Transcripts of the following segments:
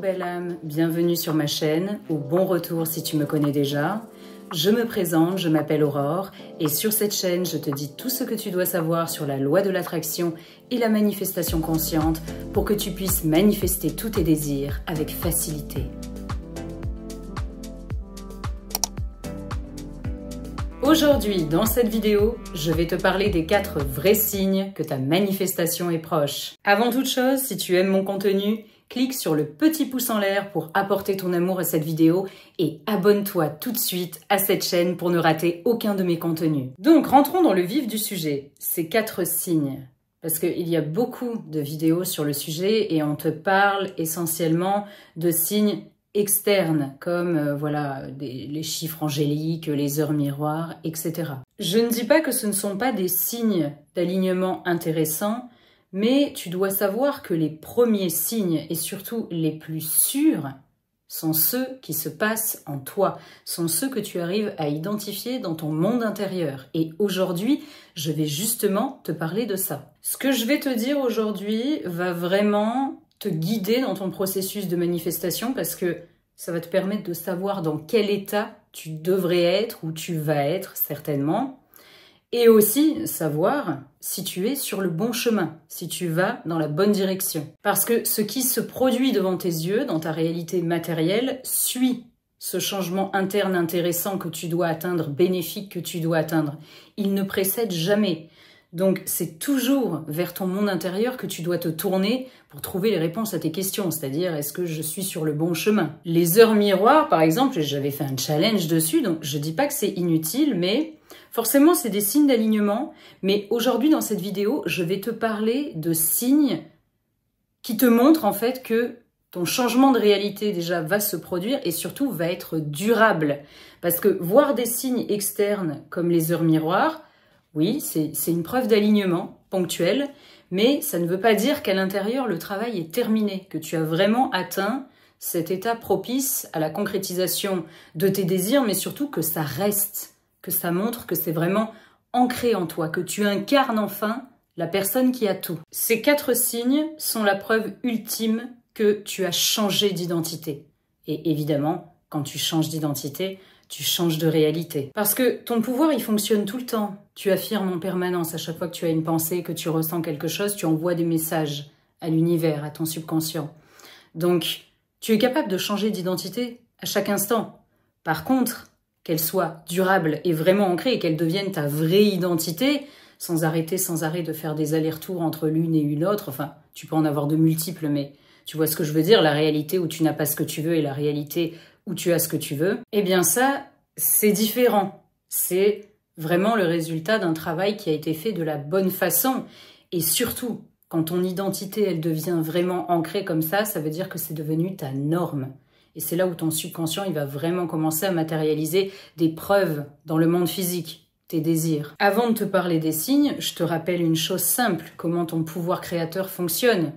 belle âme, bienvenue sur ma chaîne, ou bon retour si tu me connais déjà. Je me présente, je m'appelle Aurore, et sur cette chaîne, je te dis tout ce que tu dois savoir sur la loi de l'attraction et la manifestation consciente pour que tu puisses manifester tous tes désirs avec facilité. Aujourd'hui, dans cette vidéo, je vais te parler des 4 vrais signes que ta manifestation est proche. Avant toute chose, si tu aimes mon contenu, clique sur le petit pouce en l'air pour apporter ton amour à cette vidéo et abonne-toi tout de suite à cette chaîne pour ne rater aucun de mes contenus. Donc, rentrons dans le vif du sujet, ces 4 signes. Parce qu'il y a beaucoup de vidéos sur le sujet et on te parle essentiellement de signes externes, comme les chiffres angéliques, les heures miroirs, etc. Je ne dis pas que ce ne sont pas des signes d'alignement intéressants, mais tu dois savoir que les premiers signes, et surtout les plus sûrs, sont ceux qui se passent en toi, sont ceux que tu arrives à identifier dans ton monde intérieur. Et aujourd'hui, je vais justement te parler de ça. Ce que je vais te dire aujourd'hui va vraiment te guider dans ton processus de manifestation parce que ça va te permettre de savoir dans quel état tu devrais être ou tu vas être certainement et aussi savoir si tu es sur le bon chemin, si tu vas dans la bonne direction. Parce que ce qui se produit devant tes yeux, dans ta réalité matérielle, suit ce changement interne intéressant que tu dois atteindre, bénéfique que tu dois atteindre. Il ne précède jamais. Donc, c'est toujours vers ton monde intérieur que tu dois te tourner pour trouver les réponses à tes questions, c'est-à-dire est-ce que je suis sur le bon chemin? Les heures miroirs, par exemple, j'avais fait un challenge dessus, donc je dis pas que c'est inutile, mais forcément, c'est des signes d'alignement. Mais aujourd'hui, dans cette vidéo, je vais te parler de signes qui te montrent en fait que ton changement de réalité déjà va se produire et surtout va être durable. Parce que voir des signes externes comme les heures miroirs, oui, c'est une preuve d'alignement ponctuel, mais ça ne veut pas dire qu'à l'intérieur, le travail est terminé, que tu as vraiment atteint cet état propice à la concrétisation de tes désirs, mais surtout que ça reste, que ça montre que c'est vraiment ancré en toi, que tu incarnes enfin la personne qui a tout. Ces 4 signes sont la preuve ultime que tu as changé d'identité. Et évidemment, quand tu changes d'identité, tu changes de réalité. Parce que ton pouvoir, il fonctionne tout le temps. Tu affirmes en permanence à chaque fois que tu as une pensée, que tu ressens quelque chose, tu envoies des messages à l'univers, à ton subconscient. Donc, tu es capable de changer d'identité à chaque instant. Par contre, qu'elle soit durable et vraiment ancrée et qu'elle devienne ta vraie identité, sans arrêt de faire des allers-retours entre l'une et une autre, enfin, tu peux en avoir de multiples, mais tu vois ce que je veux dire, la réalité où tu n'as pas ce que tu veux et la réalité où tu as ce que tu veux, eh bien ça, c'est différent. C'est vraiment le résultat d'un travail qui a été fait de la bonne façon. Et surtout, quand ton identité, elle devient vraiment ancrée comme ça veut dire que c'est devenu ta norme. Et c'est là où ton subconscient, il va vraiment commencer à matérialiser des preuves dans le monde physique, tes désirs. Avant de te parler des signes, je te rappelle une chose simple, comment ton pouvoir créateur fonctionne.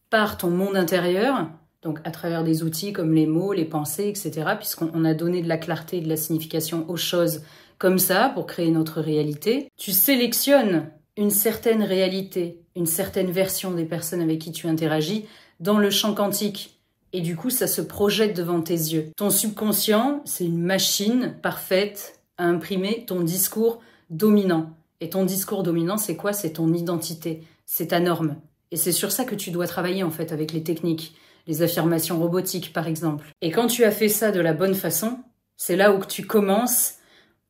Par ton monde intérieur, donc à travers des outils comme les mots, les pensées, etc., puisqu'on a donné de la clarté et de la signification aux choses comme ça pour créer notre réalité, tu sélectionnes une certaine réalité, une certaine version des personnes avec qui tu interagis dans le champ quantique. Et du coup, ça se projette devant tes yeux. Ton subconscient, c'est une machine parfaite à imprimer ton discours dominant. Et ton discours dominant, c'est quoi? C'est ton identité, c'est ta norme. Et c'est sur ça que tu dois travailler en fait avec les techniques. Les affirmations robotiques, par exemple. Et quand tu as fait ça de la bonne façon, c'est là où tu commences,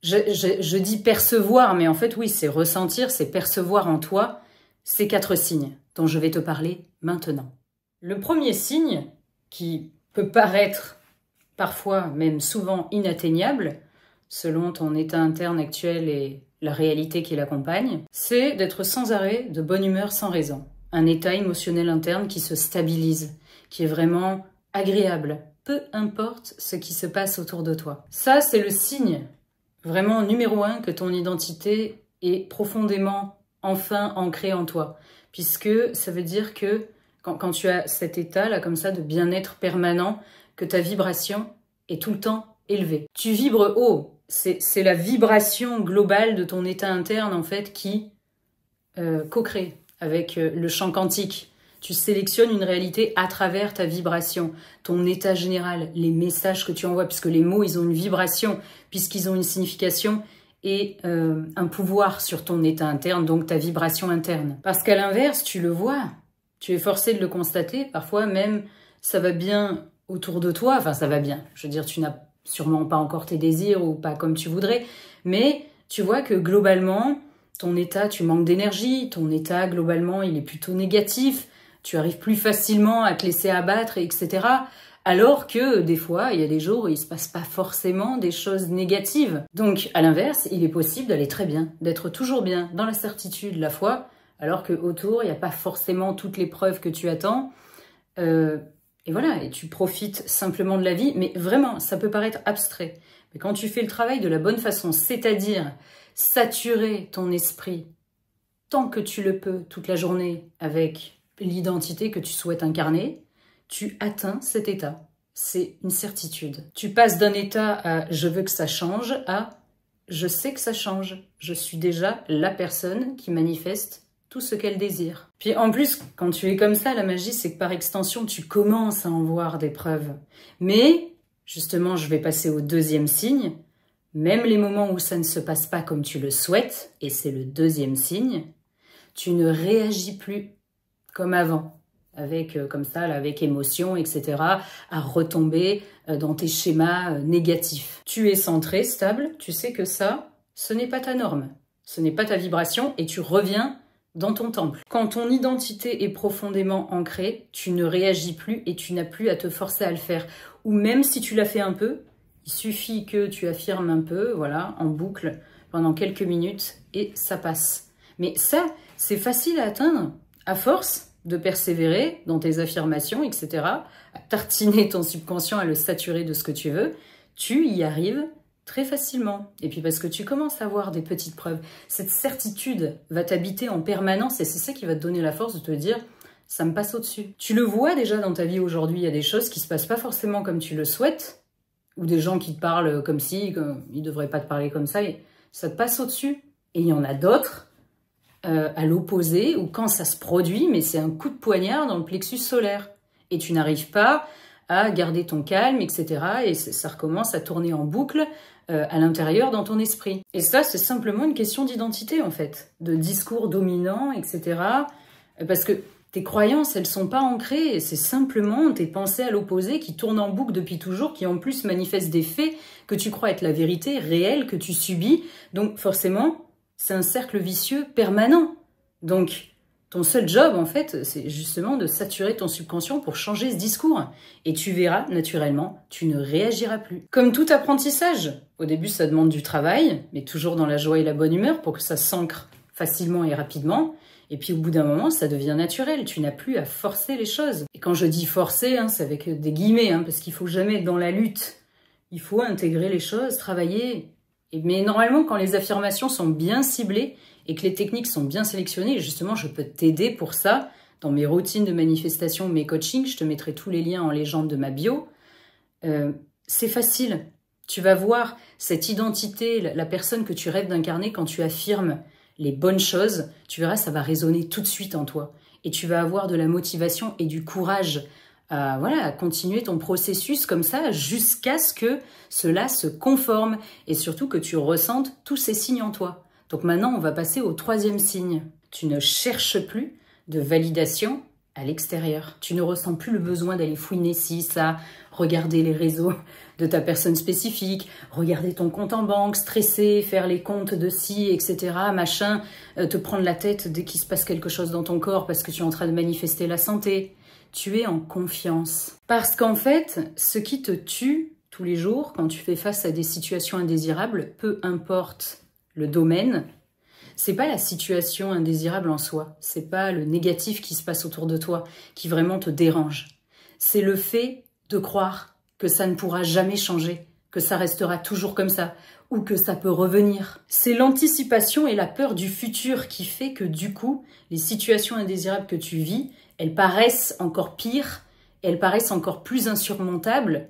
je dis percevoir, mais en fait, oui, c'est ressentir, c'est percevoir en toi ces 4 signes dont je vais te parler maintenant. Le premier signe, qui peut paraître parfois, même souvent inatteignable, selon ton état interne actuel et la réalité qui l'accompagne, c'est d'être sans arrêt de bonne humeur sans raison. Un état émotionnel interne qui se stabilise, qui est vraiment agréable, peu importe ce qui se passe autour de toi. Ça, c'est le signe vraiment numéro 1 que ton identité est profondément enfin ancrée en toi. Puisque ça veut dire que quand tu as cet état-là comme ça de bien-être permanent, que ta vibration est tout le temps élevée. Tu vibres haut. C'est la vibration globale de ton état interne en fait qui co-crée avec le champ quantique. Tu sélectionnes une réalité à travers ta vibration, ton état général, les messages que tu envoies, puisque les mots, ils ont une vibration, puisqu'ils ont une signification et un pouvoir sur ton état interne, donc ta vibration interne. Parce qu'à l'inverse, tu le vois, tu es forcé de le constater, parfois même ça va bien autour de toi, enfin ça va bien, je veux dire, tu n'as sûrement pas encore tes désirs ou pas comme tu voudrais, mais tu vois que globalement, ton état, tu manques d'énergie, ton état globalement, il est plutôt négatif, tu arrives plus facilement à te laisser abattre, etc. Alors que des fois, il y a des jours où il ne se passe pas forcément des choses négatives. Donc, à l'inverse, il est possible d'aller très bien, d'être toujours bien, dans la certitude, la foi, alors que autour, il n'y a pas forcément toutes les preuves que tu attends. Et voilà, et tu profites simplement de la vie, mais vraiment, ça peut paraître abstrait. Mais quand tu fais le travail de la bonne façon, c'est-à-dire saturer ton esprit tant que tu le peux toute la journée avec l'identité que tu souhaites incarner, tu atteins cet état. C'est une certitude. Tu passes d'un état à « je veux que ça change » à « je sais que ça change ». Je suis déjà la personne qui manifeste tout ce qu'elle désire. Puis en plus, quand tu es comme ça, la magie, c'est que par extension, tu commences à en voir des preuves. Mais, justement, je vais passer au deuxième signe. Même les moments où ça ne se passe pas comme tu le souhaites, et c'est le deuxième signe, tu ne réagis plus comme avant, avec comme ça, là, avec émotion, etc., à retomber dans tes schémas négatifs. Tu es centré, stable, tu sais que ça, ce n'est pas ta norme, ce n'est pas ta vibration, et tu reviens dans ton temple. Quand ton identité est profondément ancrée, tu ne réagis plus et tu n'as plus à te forcer à le faire. Ou même si tu l'as fait un peu, il suffit que tu affirmes un peu, voilà, en boucle, pendant quelques minutes, et ça passe. Mais ça, c'est facile à atteindre, à force de persévérer dans tes affirmations, etc., à tartiner ton subconscient, à le saturer de ce que tu veux, tu y arrives très facilement. Et puis parce que tu commences à avoir des petites preuves. Cette certitude va t'habiter en permanence et c'est ça qui va te donner la force de te dire « ça me passe au-dessus ». Tu le vois déjà dans ta vie aujourd'hui, il y a des choses qui se passent pas forcément comme tu le souhaites, ou des gens qui te parlent comme si, ils devraient pas te parler comme ça, et ça te passe au-dessus. Et il y en a d'autres, à l'opposé, où quand ça se produit, mais c'est un coup de poignard dans le plexus solaire. Et tu n'arrives pas à garder ton calme, etc. Et ça recommence à tourner en boucle à l'intérieur dans ton esprit. Et ça, c'est simplement une question d'identité, en fait, de discours dominant, etc. Parce que tes croyances, elles sont pas ancrées, et c'est simplement tes pensées à l'opposé qui tournent en boucle depuis toujours, qui en plus manifestent des faits que tu crois être la vérité réelle, que tu subis. Donc forcément, c'est un cercle vicieux permanent. Donc, ton seul job, en fait, c'est justement de saturer ton subconscient pour changer ce discours. Et tu verras, naturellement, tu ne réagiras plus. Comme tout apprentissage, au début, ça demande du travail, mais toujours dans la joie et la bonne humeur pour que ça s'ancre facilement et rapidement. Et puis, au bout d'un moment, ça devient naturel. Tu n'as plus à forcer les choses. Et quand je dis forcer, hein, c'est avec des guillemets, hein, parce qu'il faut jamais être dans la lutte. Il faut intégrer les choses, travailler. Mais normalement, quand les affirmations sont bien ciblées, et que les techniques sont bien sélectionnées, justement, je peux t'aider pour ça. Dans mes routines de manifestation, mes coachings, je te mettrai tous les liens en légende de ma bio. C'est facile. Tu vas voir cette identité, la personne que tu rêves d'incarner quand tu affirmes les bonnes choses. Tu verras, ça va résonner tout de suite en toi. Et tu vas avoir de la motivation et du courage à continuer ton processus comme ça jusqu'à ce que cela se conforme et surtout que tu ressentes tous ces signes en toi. Donc maintenant, on va passer au troisième signe. Tu ne cherches plus de validation à l'extérieur. Tu ne ressens plus le besoin d'aller fouiner ci, ça, regarder les réseaux de ta personne spécifique, regarder ton compte en banque, stresser, faire les comptes de ci, etc., machin, te prendre la tête dès qu'il se passe quelque chose dans ton corps parce que tu es en train de manifester la santé. Tu es en confiance. Parce qu'en fait, ce qui te tue tous les jours quand tu fais face à des situations indésirables, peu importe le domaine, c'est pas la situation indésirable en soi, c'est pas le négatif qui se passe autour de toi qui vraiment te dérange. C'est le fait de croire que ça ne pourra jamais changer, que ça restera toujours comme ça, ou que ça peut revenir. C'est l'anticipation et la peur du futur qui fait que du coup, les situations indésirables que tu vis, elles paraissent encore pires, elles paraissent encore plus insurmontables,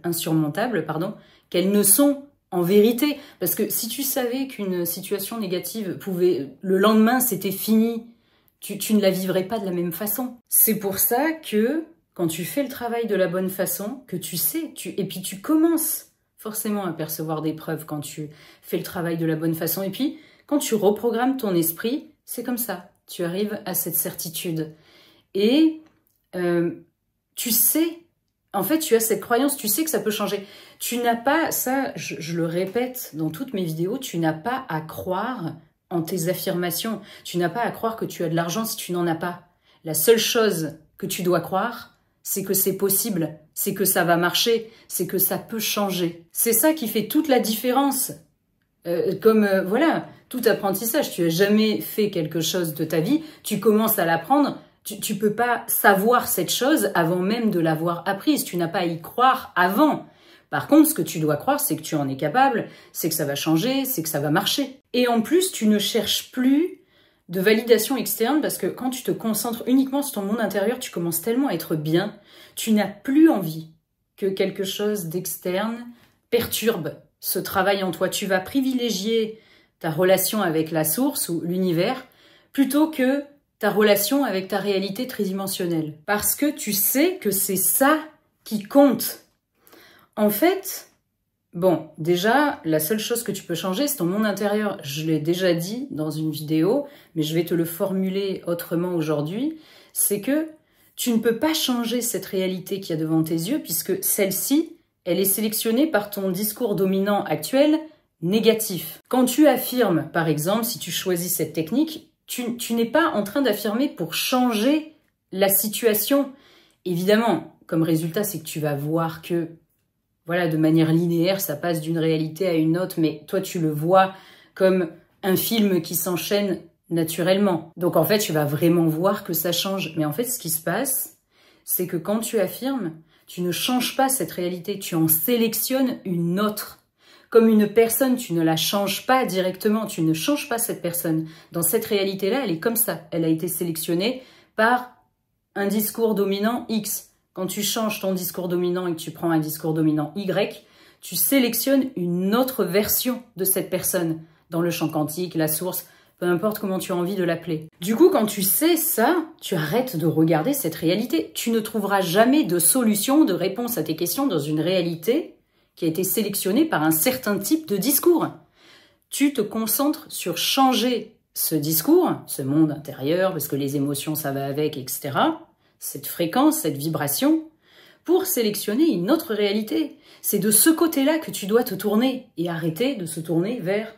qu'elles ne sont en vérité, parce que si tu savais qu'une situation négative pouvait, le lendemain, c'était fini, tu ne la vivrais pas de la même façon. C'est pour ça que quand tu fais le travail de la bonne façon, que tu sais, et puis tu commences forcément à percevoir des preuves quand tu fais le travail de la bonne façon. Et puis, quand tu reprogrammes ton esprit, c'est comme ça. Tu arrives à cette certitude. Et tu sais, en fait, tu as cette croyance, tu sais que ça peut changer. Tu n'as pas, ça, je le répète dans toutes mes vidéos, tu n'as pas à croire en tes affirmations. Tu n'as pas à croire que tu as de l'argent si tu n'en as pas. La seule chose que tu dois croire, c'est que c'est possible, c'est que ça va marcher, c'est que ça peut changer. C'est ça qui fait toute la différence. Voilà, tout apprentissage, tu n'as jamais fait quelque chose de ta vie, tu commences à l'apprendre, tu ne peux pas savoir cette chose avant même de l'avoir apprise, tu n'as pas à y croire avant. Par contre, ce que tu dois croire, c'est que tu en es capable, c'est que ça va changer, c'est que ça va marcher. Et en plus, tu ne cherches plus de validation externe parce que quand tu te concentres uniquement sur ton monde intérieur, tu commences tellement à être bien, tu n'as plus envie que quelque chose d'externe perturbe ce travail en toi. Tu vas privilégier ta relation avec la source ou l'univers plutôt que ta relation avec ta réalité tridimensionnelle. Parce que tu sais que c'est ça qui compte. En fait, bon, déjà, la seule chose que tu peux changer, c'est ton monde intérieur. Je l'ai déjà dit dans une vidéo, mais je vais te le formuler autrement aujourd'hui. C'est que tu ne peux pas changer cette réalité qu'il y a devant tes yeux, puisque celle-ci, elle est sélectionnée par ton discours dominant actuel négatif. Quand tu affirmes, par exemple, si tu choisis cette technique, tu n'es pas en train d'affirmer pour changer la situation. Évidemment, comme résultat, c'est que tu vas voir que voilà, de manière linéaire, ça passe d'une réalité à une autre, mais toi, tu le vois comme un film qui s'enchaîne naturellement. Donc, en fait, tu vas vraiment voir que ça change. Mais en fait, ce qui se passe, c'est que quand tu affirmes, tu ne changes pas cette réalité, tu en sélectionnes une autre. Comme une personne, tu ne la changes pas directement, tu ne changes pas cette personne. Dans cette réalité-là, elle est comme ça. Elle a été sélectionnée par un discours dominant X. Quand tu changes ton discours dominant et que tu prends un discours dominant Y, tu sélectionnes une autre version de cette personne dans le champ quantique, la source, peu importe comment tu as envie de l'appeler. Du coup, quand tu sais ça, tu arrêtes de regarder cette réalité. Tu ne trouveras jamais de solution, de réponse à tes questions dans une réalité qui a été sélectionnée par un certain type de discours. Tu te concentres sur changer ce discours, ce monde intérieur, parce que les émotions, ça va avec, etc., cette fréquence, cette vibration, pour sélectionner une autre réalité. C'est de ce côté-là que tu dois te tourner et arrêter de se tourner vers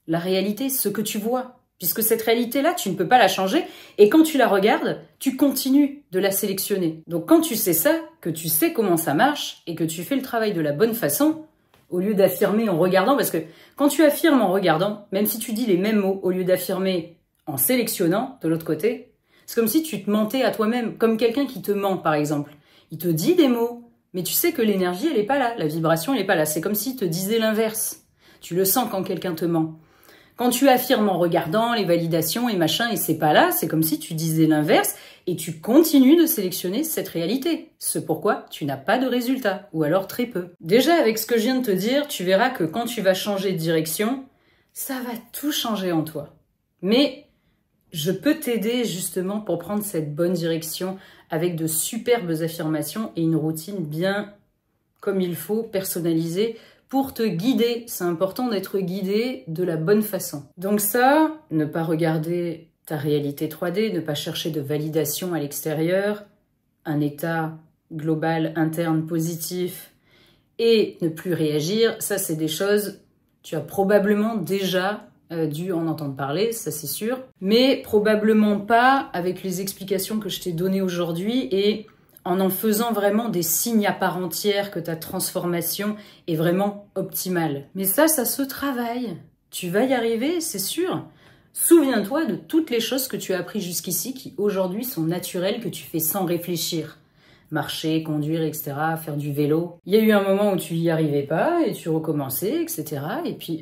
la réalité, ce que tu vois. Puisque cette réalité-là, tu ne peux pas la changer et quand tu la regardes, tu continues de la sélectionner. Donc quand tu sais ça, que tu sais comment ça marche et que tu fais le travail de la bonne façon, au lieu d'affirmer en regardant, parce que quand tu affirmes en regardant, même si tu dis les mêmes mots, au lieu d'affirmer en sélectionnant de l'autre côté, c'est comme si tu te mentais à toi-même, comme quelqu'un qui te ment, par exemple. Il te dit des mots, mais tu sais que l'énergie, elle n'est pas là, la vibration, elle n'est pas là. C'est comme s'il te disait l'inverse. Tu le sens quand quelqu'un te ment. Quand tu affirmes en regardant les validations et machin, et c'est pas là, c'est comme si tu disais l'inverse, et tu continues de sélectionner cette réalité. Ce pourquoi tu n'as pas de résultat, ou alors très peu. Déjà, avec ce que je viens de te dire, tu verras que quand tu vas changer de direction, ça va tout changer en toi. Mais je peux t'aider justement pour prendre cette bonne direction avec de superbes affirmations et une routine bien comme il faut, personnalisée, pour te guider. C'est important d'être guidé de la bonne façon. Donc ça, ne pas regarder ta réalité 3D, ne pas chercher de validation à l'extérieur, un état global interne positif et ne plus réagir, ça c'est des choses, tu as probablement déjà dû en entendre parler, ça c'est sûr, mais probablement pas avec les explications que je t'ai données aujourd'hui et en faisant vraiment des signes à part entière que ta transformation est vraiment optimale. Mais ça se travaille. Tu vas y arriver, c'est sûr. Souviens-toi de toutes les choses que tu as apprises jusqu'ici qui aujourd'hui sont naturelles, que tu fais sans réfléchir. Marcher, conduire, etc., faire du vélo. Il y a eu un moment où tu n'y arrivais pas et tu recommençais, etc. Et puis,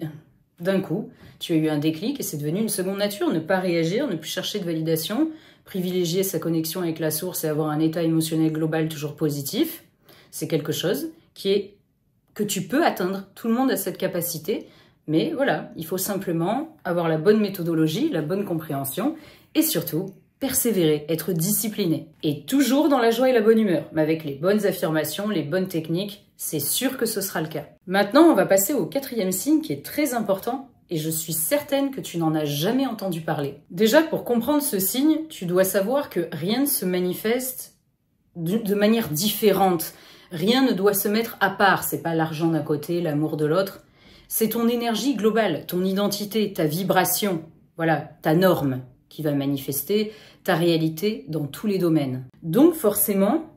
d'un coup, tu as eu un déclic et c'est devenu une seconde nature. Ne pas réagir, ne plus chercher de validation, privilégier sa connexion avec la source et avoir un état émotionnel global toujours positif. C'est quelque chose que tu peux atteindre. Tout le monde a cette capacité. Mais voilà, il faut simplement avoir la bonne méthodologie, la bonne compréhension et surtout persévérer, être discipliné. Et toujours dans la joie et la bonne humeur, mais avec les bonnes affirmations, les bonnes techniques, c'est sûr que ce sera le cas. Maintenant, on va passer au 4e signe qui est très important et je suis certaine que tu n'en as jamais entendu parler. Déjà, pour comprendre ce signe, tu dois savoir que rien ne se manifeste de manière différente. Rien ne doit se mettre à part. C'est pas l'argent d'un côté, l'amour de l'autre. C'est ton énergie globale, ton identité, ta vibration, voilà, ta norme qui va manifester ta réalité dans tous les domaines. Donc forcément,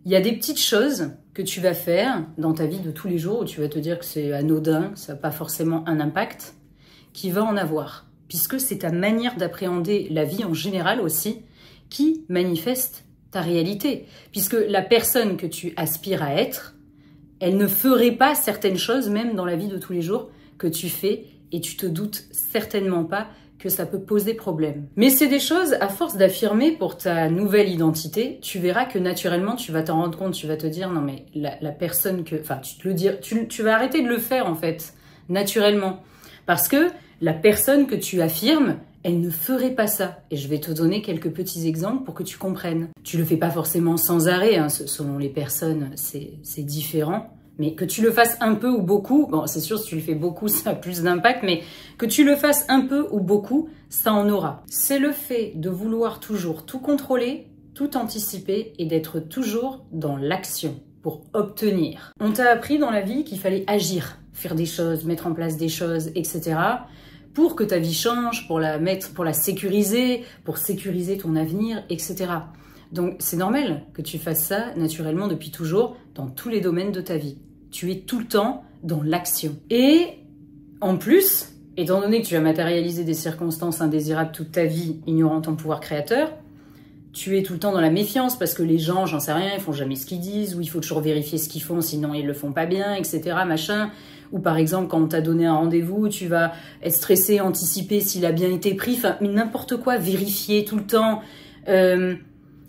il y a des petites choses que tu vas faire dans ta vie de tous les jours où tu vas te dire que c'est anodin, ça n'a pas forcément un impact, qui va en avoir. Puisque c'est ta manière d'appréhender la vie en général aussi qui manifeste ta réalité. Puisque la personne que tu aspires à être, elle ne ferait pas certaines choses, même dans la vie de tous les jours, que tu fais et tu te doutes certainement pas que ça peut poser problème. Mais c'est des choses, à force d'affirmer pour ta nouvelle identité, tu verras que naturellement, tu vas t'en rendre compte, tu vas te dire, non mais la personne que... Enfin, tu vas arrêter de le faire en fait, naturellement. Parce que la personne que tu affirmes, elle ne ferait pas ça. Et je vais te donner quelques petits exemples pour que tu comprennes. Tu le fais pas forcément sans arrêt, hein, selon les personnes, c'est différent. Mais que tu le fasses un peu ou beaucoup, bon c'est sûr si tu le fais beaucoup ça a plus d'impact, mais que tu le fasses un peu ou beaucoup, ça en aura. C'est le fait de vouloir toujours tout contrôler, tout anticiper et d'être toujours dans l'action pour obtenir. On t'a appris dans la vie qu'il fallait agir, faire des choses, mettre en place des choses, etc. pour que ta vie change, pour la sécuriser, pour sécuriser ton avenir, etc. Donc c'est normal que tu fasses ça naturellement depuis toujours dans tous les domaines de ta vie. Tu es tout le temps dans l'action. Et en plus, étant donné que tu as matérialisé des circonstances indésirables toute ta vie, ignorant ton pouvoir créateur, tu es tout le temps dans la méfiance parce que les gens, j'en sais rien, ils font jamais ce qu'ils disent, ou il faut toujours vérifier ce qu'ils font, sinon ils le font pas bien, etc. machin. Ou par exemple, quand on t'a donné un rendez-vous, tu vas être stressé, anticiper s'il a bien été pris, enfin n'importe quoi, vérifier tout le temps.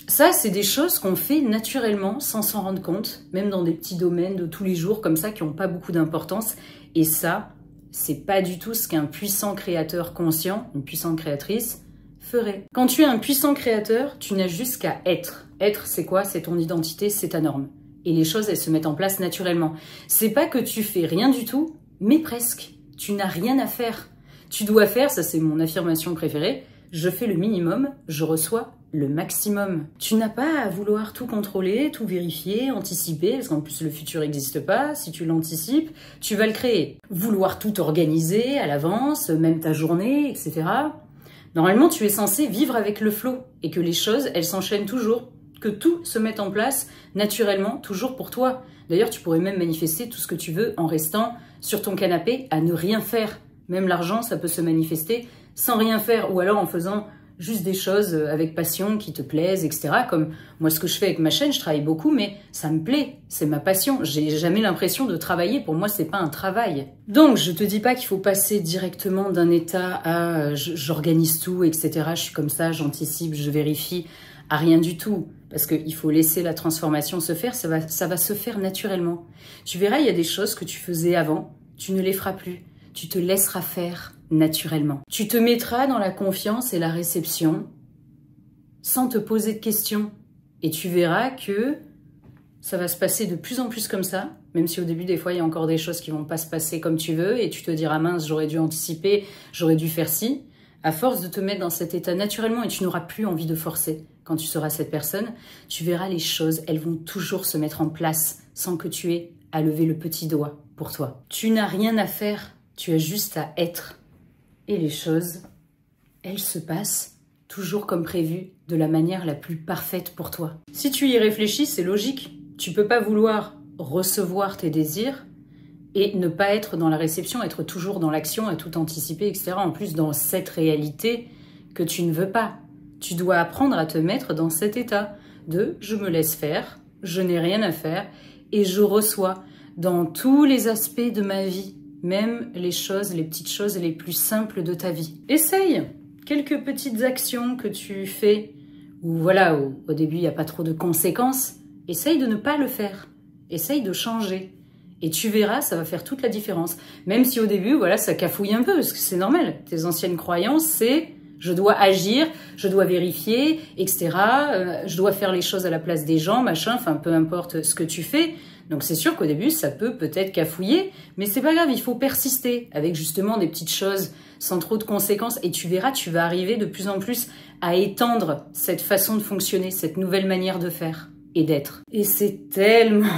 Ça, c'est des choses qu'on fait naturellement, sans s'en rendre compte, même dans des petits domaines de tous les jours, comme ça, qui n'ont pas beaucoup d'importance. Et ça, c'est pas du tout ce qu'un puissant créateur conscient, une puissante créatrice, ferait. Quand tu es un puissant créateur, tu n'as juste qu'à être. Être, c'est quoi? C'est ton identité, c'est ta norme. Et les choses, elles se mettent en place naturellement. C'est pas que tu fais rien du tout, mais presque. Tu n'as rien à faire. Tu dois faire, ça c'est mon affirmation préférée, je fais le minimum, je reçois le maximum. Tu n'as pas à vouloir tout contrôler, tout vérifier, anticiper, parce qu'en plus le futur n'existe pas. Si tu l'anticipes, tu vas le créer. Vouloir tout organiser à l'avance, même ta journée, etc. Normalement, tu es censé vivre avec le flow et que les choses, elles s'enchaînent toujours, que tout se mette en place naturellement, toujours pour toi. D'ailleurs, tu pourrais même manifester tout ce que tu veux en restant sur ton canapé à ne rien faire. Même l'argent, ça peut se manifester sans rien faire ou alors en faisant juste des choses avec passion qui te plaisent, etc. Comme moi, ce que je fais avec ma chaîne, je travaille beaucoup, mais ça me plaît, c'est ma passion. J'ai jamais l'impression de travailler. Pour moi, c'est pas un travail. Donc, je te dis pas qu'il faut passer directement d'un état à j'organise tout, etc. Je suis comme ça, j'anticipe, je vérifie, à rien du tout. Parce qu'il faut laisser la transformation se faire, ça va se faire naturellement. Tu verras, il y a des choses que tu faisais avant, tu ne les feras plus. Tu te laisseras faire naturellement. Tu te mettras dans la confiance et la réception sans te poser de questions. Et tu verras que ça va se passer de plus en plus comme ça, même si au début, des fois, il y a encore des choses qui vont pas se passer comme tu veux et tu te diras, mince, j'aurais dû anticiper, j'aurais dû faire ci. À force de te mettre dans cet état naturellement et tu n'auras plus envie de forcer quand tu seras cette personne, tu verras les choses, elles vont toujours se mettre en place sans que tu aies à lever le petit doigt pour toi. Tu n'as rien à faire, tu as juste à être. Et les choses, elles se passent toujours comme prévu, de la manière la plus parfaite pour toi. Si tu y réfléchis, c'est logique. Tu peux pas vouloir recevoir tes désirs et ne pas être dans la réception, être toujours dans l'action, à tout anticiper, etc. En plus, dans cette réalité que tu ne veux pas. Tu dois apprendre à te mettre dans cet état de « je me laisse faire, je n'ai rien à faire et je reçois dans tous les aspects de ma vie, même les choses, les petites choses les plus simples de ta vie. » Essaye quelques petites actions que tu fais où voilà, au début, il n'y a pas trop de conséquences. Essaye de ne pas le faire. Essaye de changer. Et tu verras, ça va faire toute la différence. Même si au début, voilà, ça cafouille un peu, parce que c'est normal. Tes anciennes croyances, c'est Je dois agir, je dois vérifier, etc. Je dois faire les choses à la place des gens, machin, enfin peu importe ce que tu fais. Donc c'est sûr qu'au début, ça peut peut-être cafouiller, mais c'est pas grave, il faut persister avec justement des petites choses sans trop de conséquences. Et tu verras, tu vas arriver de plus en plus à étendre cette façon de fonctionner, cette nouvelle manière de faire et d'être. Et c'est tellement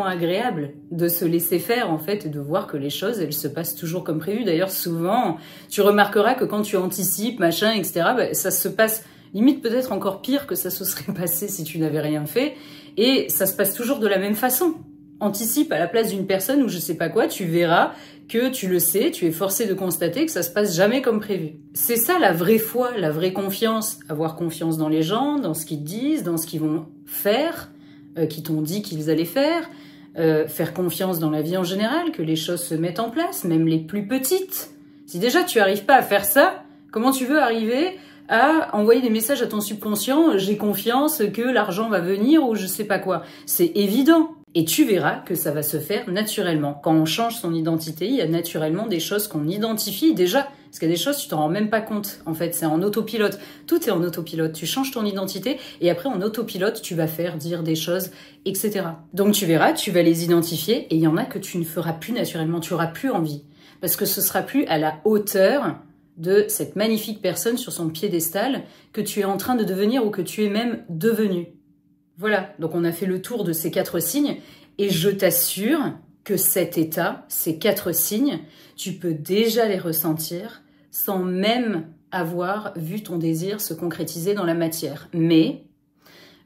agréable de se laisser faire en fait et de voir que les choses, elles se passent toujours comme prévu. D'ailleurs, souvent, tu remarqueras que quand tu anticipes, machin, etc., ça se passe limite peut-être encore pire que ça se serait passé si tu n'avais rien fait. Et ça se passe toujours de la même façon. Anticipe à la place d'une personne ou je sais pas quoi, tu verras que tu le sais, tu es forcé de constater que ça se passe jamais comme prévu. C'est ça la vraie foi, la vraie confiance. Avoir confiance dans les gens, dans ce qu'ils te disent, dans ce qu'ils vont faire, qui t'ont dit qu'ils allaient faire. Faire confiance dans la vie en général, que les choses se mettent en place, même les plus petites. Si déjà tu n'arrives pas à faire ça, comment tu veux arriver à envoyer des messages à ton subconscient, j'ai confiance que l'argent va venir ou je sais pas quoi. C'est évident. Et tu verras que ça va se faire naturellement. Quand on change son identité, il y a naturellement des choses qu'on identifie déjà. Parce qu'il y a des choses, tu t'en rends même pas compte. En fait, c'est en autopilote. Tout est en autopilote. Tu changes ton identité et après, en autopilote, tu vas faire, dire des choses, etc. Donc tu verras, tu vas les identifier et il y en a que tu ne feras plus naturellement. Tu n'auras plus envie. Parce que ce sera plus à la hauteur de cette magnifique personne sur son piédestal que tu es en train de devenir ou que tu es même devenu. Voilà, donc on a fait le tour de ces 4 signes et je t'assure que cet état, ces 4 signes, tu peux déjà les ressentir sans même avoir vu ton désir se concrétiser dans la matière. Mais,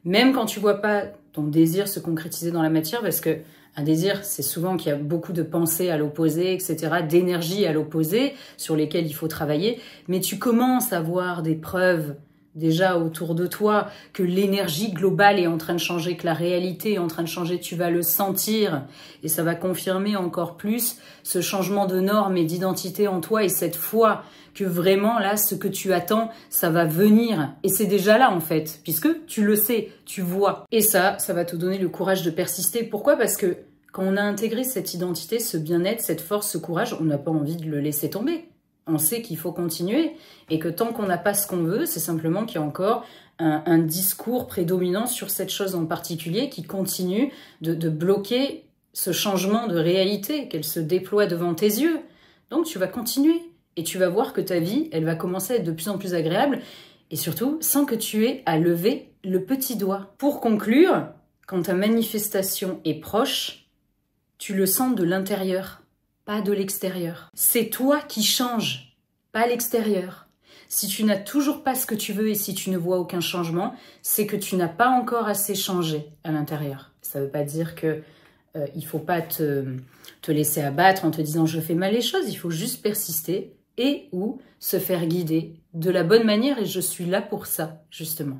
même quand tu vois pas ton désir se concrétiser dans la matière, parce que un désir, c'est souvent qu'il y a beaucoup de pensées à l'opposé, etc., d'énergie à l'opposé, sur lesquelles il faut travailler, mais tu commences à voir des preuves déjà autour de toi, que l'énergie globale est en train de changer, que la réalité est en train de changer, tu vas le sentir et ça va confirmer encore plus ce changement de normes et d'identité en toi et cette foi que vraiment là, ce que tu attends, ça va venir. Et c'est déjà là en fait, puisque tu le sais, tu vois. Et ça va te donner le courage de persister. Pourquoi? Parce que quand on a intégré cette identité, ce bien-être, cette force, ce courage, on n'a pas envie de le laisser tomber. On sait qu'il faut continuer et que tant qu'on n'a pas ce qu'on veut, c'est simplement qu'il y a encore un discours prédominant sur cette chose en particulier qui continue de bloquer ce changement de réalité, qu'elle se déploie devant tes yeux. Donc tu vas continuer et tu vas voir que ta vie, elle va commencer à être de plus en plus agréable et surtout sans que tu aies à lever le petit doigt. Pour conclure, quand ta manifestation est proche, tu le sens de l'intérieur. Pas de l'extérieur. C'est toi qui changes, pas l'extérieur. Si tu n'as toujours pas ce que tu veux et si tu ne vois aucun changement, c'est que tu n'as pas encore assez changé à l'intérieur. Ça ne veut pas dire que il faut pas te laisser abattre en te disant je fais mal les choses. Il faut juste persister et ou se faire guider de la bonne manière et je suis là pour ça, justement.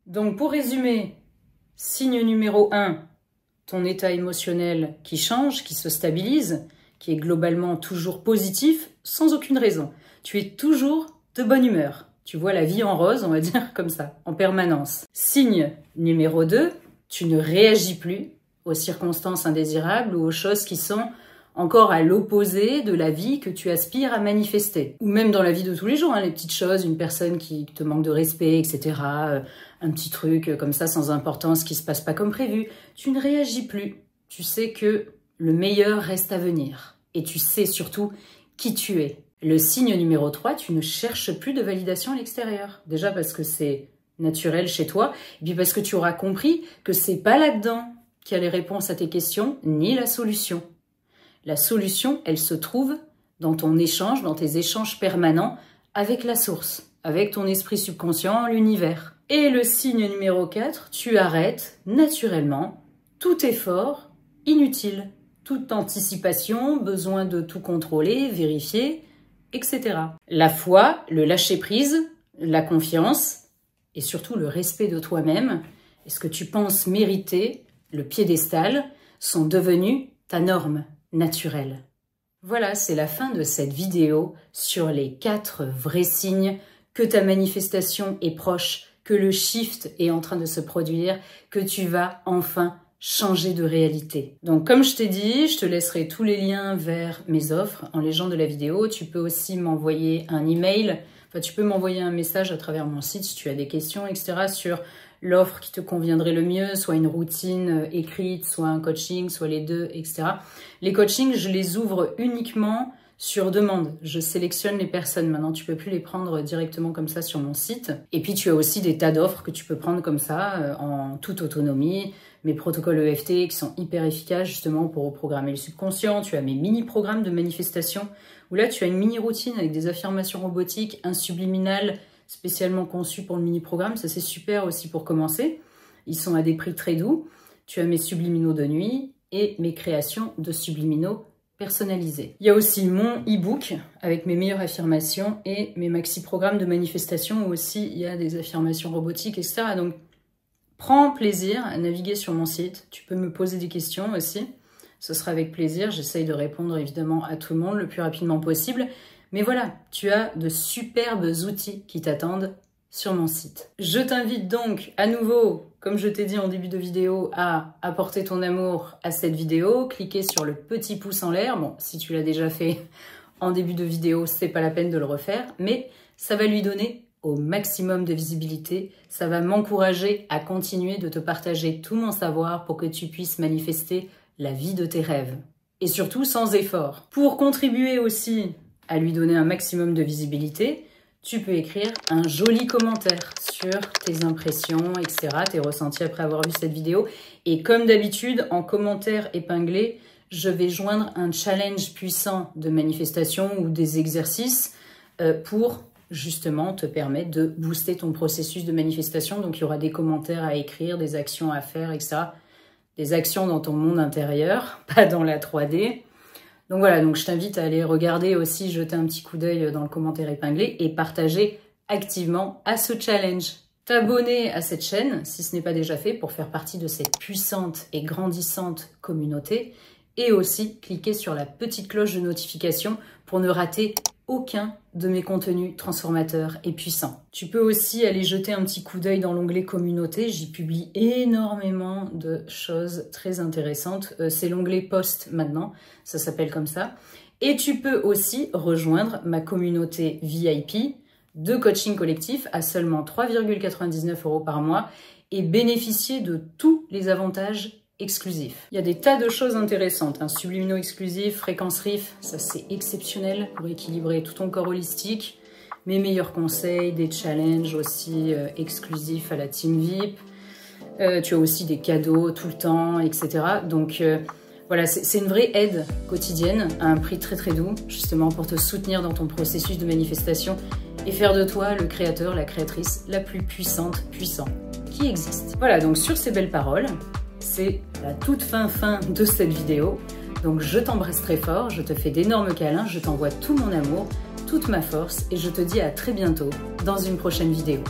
Donc pour résumer, signe numéro 1, ton état émotionnel qui change, qui se stabilise, qui est globalement toujours positif, sans aucune raison. Tu es toujours de bonne humeur. Tu vois la vie en rose, on va dire comme ça, en permanence. Signe numéro 2, tu ne réagis plus aux circonstances indésirables ou aux choses qui sont encore à l'opposé de la vie que tu aspires à manifester. Ou même dans la vie de tous les jours, hein, les petites choses, une personne qui te manque de respect, etc. Un petit truc comme ça sans importance qui se passe pas comme prévu. Tu ne réagis plus. Tu sais que le meilleur reste à venir. Et tu sais surtout qui tu es. Le signe numéro 3, tu ne cherches plus de validation à l'extérieur. Déjà parce que c'est naturel chez toi, et puis parce que tu auras compris que c'est pas là-dedans qu'il y a les réponses à tes questions, ni la solution. La solution, elle se trouve dans ton échange, dans tes échanges permanents avec la source, avec ton esprit subconscient, l'univers. Et le signe numéro 4, tu arrêtes naturellement tout effort inutile. Toute anticipation, besoin de tout contrôler, vérifier, etc. La foi, le lâcher-prise, la confiance et surtout le respect de toi-même et ce que tu penses mériter, le piédestal, sont devenus ta norme naturelle. Voilà, c'est la fin de cette vidéo sur les 4 vrais signes que ta manifestation est proche, que le shift est en train de se produire, que tu vas enfin changer de réalité. Donc comme je t'ai dit, je te laisserai tous les liens vers mes offres en légende de la vidéo. Tu peux aussi m'envoyer un email, enfin tu peux m'envoyer un message à travers mon site si tu as des questions, etc. sur l'offre qui te conviendrait le mieux, soit une routine écrite, soit un coaching, soit les deux, etc. Les coachings, je les ouvre uniquement sur demande. Je sélectionne les personnes. Maintenant, tu peux plus les prendre directement comme ça sur mon site. Et puis, tu as aussi des tas d'offres que tu peux prendre comme ça, en toute autonomie. Mes protocoles EFT qui sont hyper efficaces justement pour reprogrammer le subconscient. Tu as mes mini-programmes de manifestation où là, tu as une mini-routine avec des affirmations robotiques, un subliminal spécialement conçu pour le mini-programme. Ça, c'est super aussi pour commencer. Ils sont à des prix très doux. Tu as mes subliminaux de nuit et mes créations de subliminaux personnalisé. Il y a aussi mon e-book avec mes meilleures affirmations et mes maxi-programmes de manifestation où aussi il y a des affirmations robotiques, etc. Donc, prends plaisir à naviguer sur mon site. Tu peux me poser des questions aussi. Ce sera avec plaisir. J'essaye de répondre évidemment à tout le monde le plus rapidement possible. Mais voilà, tu as de superbes outils qui t'attendent sur mon site. Je t'invite donc à nouveau, comme je t'ai dit en début de vidéo, à apporter ton amour à cette vidéo. Cliquez sur le petit pouce en l'air. Bon, si tu l'as déjà fait en début de vidéo, c'est pas la peine de le refaire, mais ça va lui donner au maximum de visibilité. Ça va m'encourager à continuer de te partager tout mon savoir pour que tu puisses manifester la vie de tes rêves. Et surtout sans effort. Pour contribuer aussi à lui donner un maximum de visibilité, tu peux écrire un joli commentaire sur tes impressions, etc., tes ressentis après avoir vu cette vidéo. Et comme d'habitude, en commentaire épinglé, je vais joindre un challenge puissant de manifestation ou des exercices pour justement te permettre de booster ton processus de manifestation. Donc, il y aura des commentaires à écrire, des actions à faire, etc. Des actions dans ton monde intérieur, pas dans la 3D. Donc voilà, donc je t'invite à aller regarder aussi, jeter un petit coup d'œil dans le commentaire épinglé et partager activement à ce challenge. T'abonner à cette chaîne, si ce n'est pas déjà fait, pour faire partie de cette puissante et grandissante communauté. Et aussi cliquer sur la petite cloche de notification pour ne rater aucun de mes contenus transformateurs et puissants. Tu peux aussi aller jeter un petit coup d'œil dans l'onglet communauté. J'y publie énormément de choses très intéressantes. C'est l'onglet post maintenant, ça s'appelle comme ça. Et tu peux aussi rejoindre ma communauté VIP de coaching collectif à seulement 3,99 € par mois et bénéficier de tous les avantages exclusif. Il y a des tas de choses intéressantes, un subliminaux exclusif, fréquence RIF, ça c'est exceptionnel pour équilibrer tout ton corps holistique, mes meilleurs conseils, des challenges aussi exclusifs à la team VIP, tu as aussi des cadeaux tout le temps, etc. Donc voilà, c'est une vraie aide quotidienne à un prix très très doux, justement pour te soutenir dans ton processus de manifestation et faire de toi le créateur, la créatrice la plus puissante qui existe. Voilà, donc sur ces belles paroles, c'est la toute fin de cette vidéo. Donc je t'embrasse très fort, je te fais d'énormes câlins, je t'envoie tout mon amour, toute ma force et je te dis à très bientôt dans une prochaine vidéo.